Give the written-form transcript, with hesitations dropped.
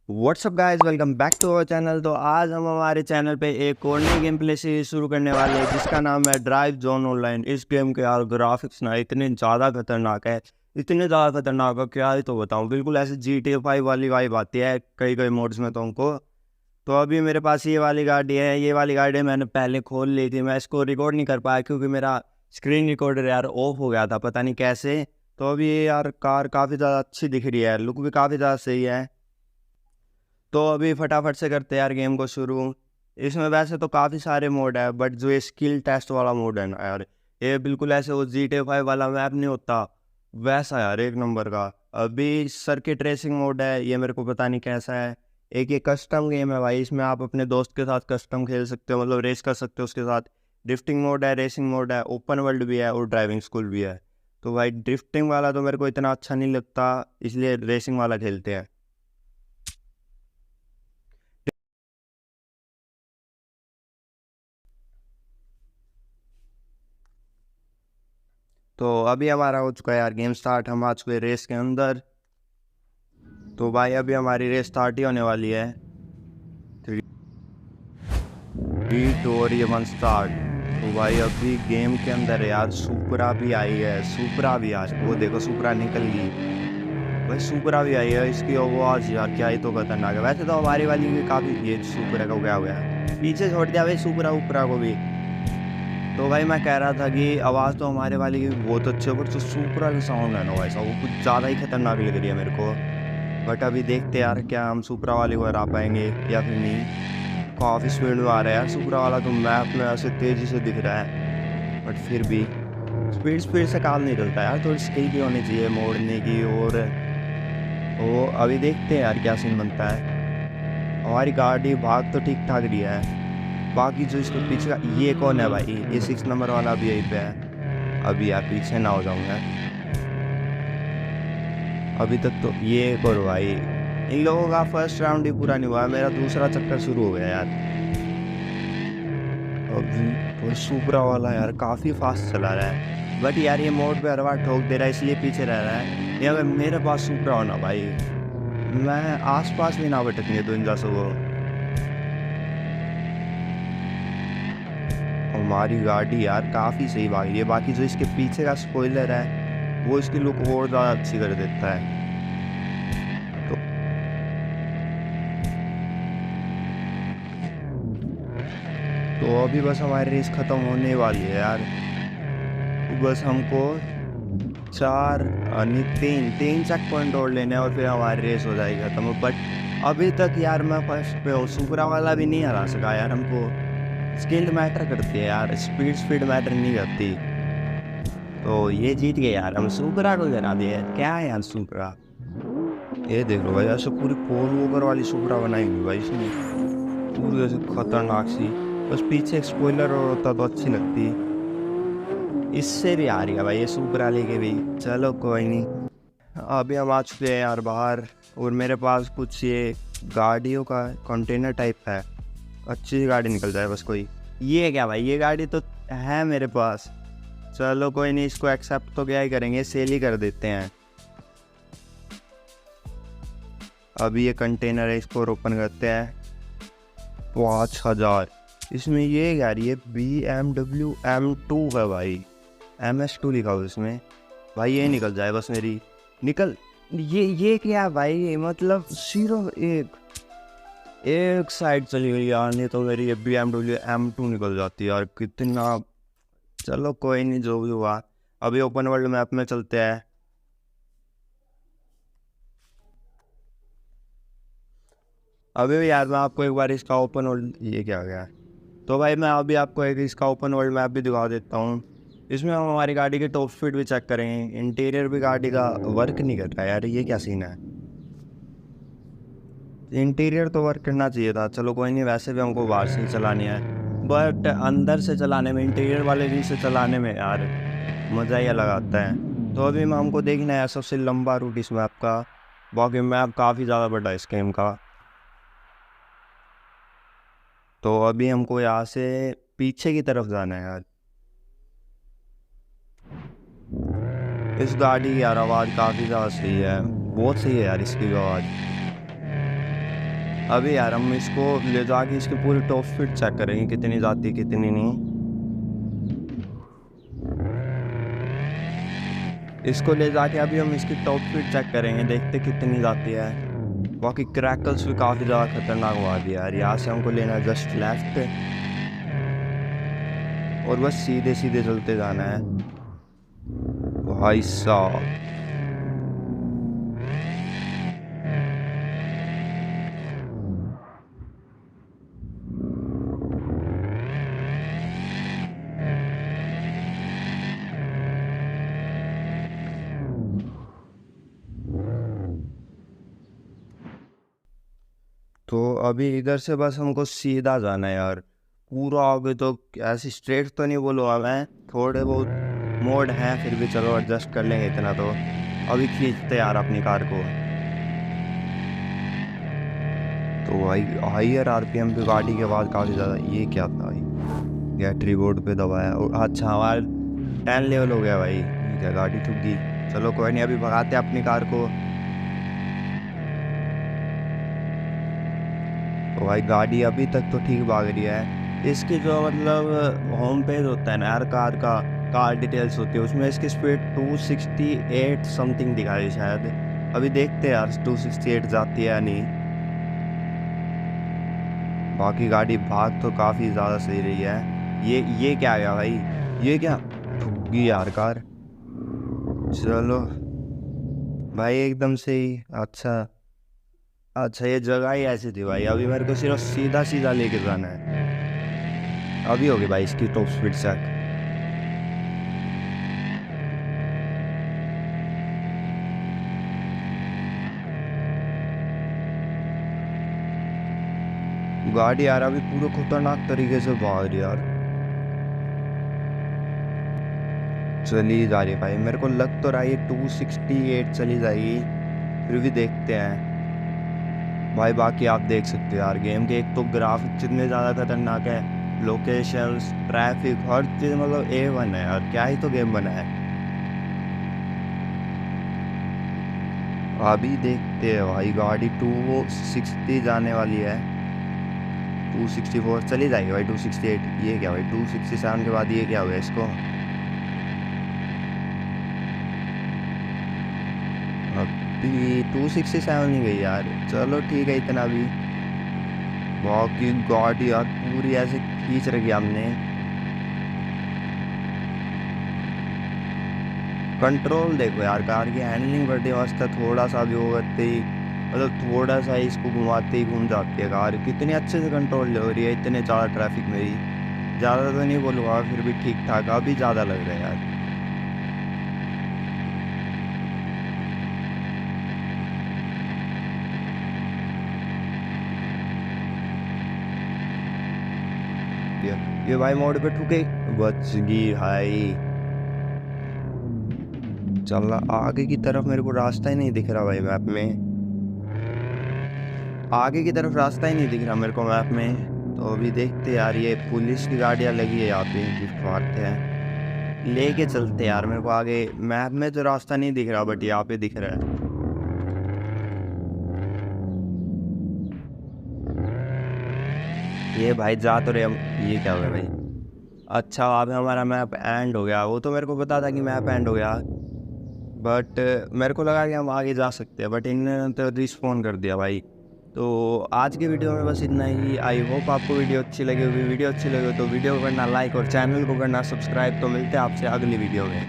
WhatsApp guys, welcome back to our channel. तो आज हम हमारे चैनल पे एक और नई गेम प्ले सीरीज शुरू करने वाले हैं जिसका नाम है ड्राइव जोन ऑनलाइन। इस गेम के यार ग्राफिक्स ना इतने ज़्यादा खतरनाक है, इतने ज़्यादा खतरनाक है क्या ही तो बताऊँ। बिल्कुल ऐसे GTA 5 वाली वाइब आती है कई कई मोड्स में तो हमको। तो अभी मेरे पास ये वाली गाड़ी है, ये वाली गाड़ी मैंने पहले खोल ली थी। मैं इसको रिकॉर्ड नहीं कर पाया क्योंकि मेरा स्क्रीन रिकॉर्डर यार ऑफ हो गया था, पता नहीं कैसे। तो अभी ये यार कार काफ़ी ज़्यादा अच्छी दिख रही है, लुक भी काफ़ी ज़्यादा सही है। तो अभी फटाफट से करते हैं यार गेम को शुरू। इसमें वैसे तो काफ़ी सारे मोड है, बट जो ये स्किल टेस्ट वाला मोड है ना यार, ये बिल्कुल ऐसे वो GTA 5 वाला मैप नहीं होता वैसा यार, एक नंबर का। अभी सर्किट रेसिंग मोड है, ये मेरे को पता नहीं कैसा है। एक ये कस्टम गेम है भाई, इसमें आप अपने दोस्त के साथ कस्टम खेल सकते हो, मतलब रेस कर सकते हो उसके साथ। ड्रिफ्टिंग मोड है, रेसिंग मोड है, ओपन वर्ल्ड भी है और ड्राइविंग स्कूल भी है। तो भाई ड्रिफ्टिंग वाला तो मेरे को इतना अच्छा नहीं लगता, इसलिए रेसिंग वाला खेलते हैं। तो अभी हमारा हो चुका है यार गेम स्टार्ट, हम आ चुके हैं रेस के अंदर। तो भाई अभी हमारी रेस स्टार्ट ही होने वाली है। 3 2 और 1 स्टार्ट। तो भाई अभी गेम के अंदर है यार, सुपरा भी आई है, सुपरा भी आज वो देखो सुपरा निकल गई भाई, सुपरा भी आई है। इसकी आवाज़ यार क्या ही तो खतरनाक है। वैसे तो हमारी वाली भी काफ़ी, ये सुपरा का क्या हो गया, पीछे छोड़ दिया भाई सुपरा उपरा को भी। तो भाई मैं कह रहा था कि आवाज़ तो हमारे वाली की भी बहुत अच्छी है, बट जो सुपरा का साउंड है ना भाई साहब, वो कुछ ज़्यादा ही खतरनाक लग रही है मेरे को। बट अभी देखते यार क्या हम सुपरा वाले को हरा पाएंगे या फिर नहीं। काफ़ी स्पीड में आ रहा है यार सुपरा वाला, तो मैप में ऐसे तेज़ी से दिख रहा है। बट फिर भी स्पीड स्पीड से काम नहीं चलता यार, थोड़ी स्किल भी होनी चाहिए मोड़ने की। और वो अभी देखते हैं यार क्या सीन बनता है। हमारी गाड़ी भाग तो ठीक ठाक रही है, बाकी जो इसके पीछे का ये कौन है भाई, ये 6 नंबर वाला भी यहीं पे है। अभी यार पीछे ना हो जाऊंगा अभी तक। तो ये करो भाई, इन लोगों का फर्स्ट राउंड ही पूरा नहीं हुआ, मेरा दूसरा चक्कर शुरू हो गया यार। अभी वो सुपरा वाला यार काफ़ी फास्ट चला रहा है, बट यार ये मोड पे हर बार ठोक दे रहा है, इसलिए पीछे रह रहा है। ये अगर मेरे पास सुपरा होना भाई, मैं आसपास भी ना भटकने दो इन जैसों को। हमारी गाड़ी यार काफ़ी सही भाग रही है, बाकी जो इसके पीछे का स्पॉइलर है वो इसकी लुक और ज़्यादा अच्छी कर देता है। तो, तो अभी बस हमारी रेस ख़त्म होने वाली है यार। बस हमको चार नहीं तीन तीन चेक पॉइंट और लेने हैं और फिर हमारी रेस हो जाएगी ख़त्म। बट अभी तक यार मैं फर्स्ट पे हूँ, सुपरा वाला भी नहीं हरा सका यार। हमको स्किल मैटर करती है यार, स्पीड स्पीड मैटर नहीं करती। तो ये जीत गए यार, हम सुपरा को गिरा दिए। क्या है यार सुपरा, ये देख लो भाई, ऐसे पूरी पोल वोकर वाली सुपरा बनाई हुई भाई इसने, पूरी ऐसे खतरनाक सी। बस पीछे एक स्पॉइलर और होता तो अच्छी लगती। इससे भी आ रही है भाई ये सुपरा लेके भी, चलो कोई नहीं। अभी हम आ चुके हैं यार बाहर, और मेरे पास कुछ ये गाड़ियों का कंटेनर टाइप है। अच्छी गाड़ी निकल जाए बस कोई। ये क्या भाई, ये गाड़ी तो है मेरे पास। चलो कोई नहीं, इसको एक्सेप्ट तो क्या ही करेंगे, सेल ही कर देते हैं। अभी ये कंटेनर है, इसको ओपन करते हैं। 5000 इसमें ये यार, ये BMW M2 है भाई, MS2 लिखा हो इसमें। भाई ये निकल जाए बस मेरी, निकल। ये क्या भाई, मतलब 1 साइड चली गई यार, नहीं तो मेरी ये BMW M2 निकल जाती है यार, कितना। चलो कोई नहीं, जो भी हुआ। अभी ओपन वर्ल्ड मैप में चलते हैं। अभी भी यार मैं आपको एक बार इसका ओपन वर्ल्ड, ये क्या हो गया। तो भाई मैं अभी आपको एक इसका ओपन वर्ल्ड मैप भी दिखा देता हूँ। इसमें हम हमारी गाड़ी की टॉप स्पीड भी चेक करेंगे, इंटीरियर भी गाड़ी का वर्क नहीं कर रहा है यार, ये क्या सीन है। इंटीरियर तो वर्क करना चाहिए था, चलो कोई नहीं, वैसे भी हमको बाहर से ही चलानी है। बट अंदर से चलाने में, इंटीरियर वाले भी से चलाने में यार मज़ा ही अलग आता है। तो अभी मैं हमको देखना है सबसे लंबा रूट इस मैप का। बाकी मैप काफ़ी ज़्यादा बड़ा है इस गेम का। तो अभी हमको यहाँ से पीछे की तरफ जाना है यार। इस गाड़ी की यार आवाज़ काफ़ी ज़्यादा सही है, बहुत सही है यार इसकी आवाज़। अभी यार हम इसको ले जाके इसकी पूरी टॉप स्पीड चेक करेंगे कितनी जाती है कितनी नहीं। इसको ले जाके अभी हम इसकी टॉप स्पीड चेक करेंगे, देखते कितनी जाती है। बाकी क्रैकल्स भी काफ़ी ज़्यादा खतरनाक हुआ दिया यार। यहाँ से हमको लेना है जस्ट लेफ्ट और बस सीधे सीधे चलते जाना है भाई साहब। तो अभी इधर से बस हमको सीधा जाना है यार, पूरा आगे तो ऐसी स्ट्रेट तो नहीं बोलो मैं, थोड़े बहुत मोड़ हैं फिर भी चलो एडजस्ट कर लेंगे इतना तो। अभी खींचते यार अपनी कार को। तो भाई हाइयर आरपीएम पे गाड़ी के आवाज़ काफ़ी ज़्यादा। ये क्या था भाई, गैट्री बोर्ड पे दबाया और अच्छा हमारा 10 लेवल हो गया भाई। क्या गाड़ी ठुक गई, चलो कोई नहीं, अभी भगाते अपनी कार को। तो भाई गाड़ी अभी तक तो ठीक भाग रही है। इसकी जो मतलब होम पेज होता है ना यार कार का, कार डिटेल्स होती है, उसमें इसकी स्पीड 268 समथिंग दिखा रही शायद। अभी देखते हैं यार 268 जाती है या नहीं। बाकी गाड़ी भाग तो काफ़ी ज़्यादा सही रही है। ये क्या गया भाई, ये क्या ठुक गई यार कार। चलो भाई एकदम से ही अच्छा ये जगह ही ऐसी थी भाई। अभी मेरे को सिर्फ सीधा सीधा लेके जाना है। अभी होगी भाई इसकी टॉप स्पीड चेक। गाड़ी यार अभी पूरे खतरनाक तरीके से भाग रही है यार। चली जा रही भाई, मेरे को लग तो रहा है 268 चली जाएगी, फिर भी देखते हैं भाई। बाकी आप देख सकते हो यार गेम के एक तो ग्राफिक्स इतने ज़्यादा खतरनाक है, लोकेशंस, ट्रैफिक, हर चीज़ मतलब A1 है यार। क्या ही तो गेम बना है। अभी देखते हैं भाई, गाड़ी 260 जाने वाली है। 264 चली जाएगी भाई। 268 ये क्या भाई, 267 के बाद ये क्या हुआ इसको। अभी 267 ही गई यार, चलो ठीक है इतना भी। बाकी गाड़ी यार पूरी ऐसे खींच रखी हमने। कंट्रोल देखो यार, कार की हैंडलिंग बड़ी मस्त है। थोड़ा सा भी हो करते ही मतलब थोड़ा सा ही इसको घुमाते ही घूम जाती है कार। कितनी अच्छे से कंट्रोल हो रही है इतने ज़्यादा ट्रैफिक में ही। ज़्यादा तो नहीं बोलूँगा, फिर भी ठीक ठाक। अभी ज़्यादा लग रहा है यार। ये भाई मोड़ पे ठुके, बच गई भाई। चलना आगे की तरफ, मेरे को रास्ता ही नहीं दिख रहा भाई मैप में। आगे की तरफ रास्ता ही नहीं दिख रहा मेरे को मैप में। तो अभी देखते यार, ये पुलिस की गाड़ियाँ लगी है यहाँ पे, गिफ्ट मारते हैं, लेके चलते यार। मेरे को आगे मैप में तो रास्ता नहीं दिख रहा, बट यहाँ पे दिख रहा है। ये भाई जा तो रहे हम। ये क्या हो गया भाई, अच्छा अब हमारा मैप एंड हो गया। वो तो मेरे को पता था कि मैप एंड हो गया, बट मेरे को लगा कि हम आगे जा सकते हैं, बट इन्होंने तो रिस्पॉन्ड कर दिया भाई। तो आज की वीडियो में बस इतना ही। आई होप आपको वीडियो अच्छी लगी होगी। वीडियो अच्छी लगी हो तो वीडियो को करना लाइक और चैनल को करना सब्सक्राइब। तो मिलते हैं आपसे अगली वीडियो में।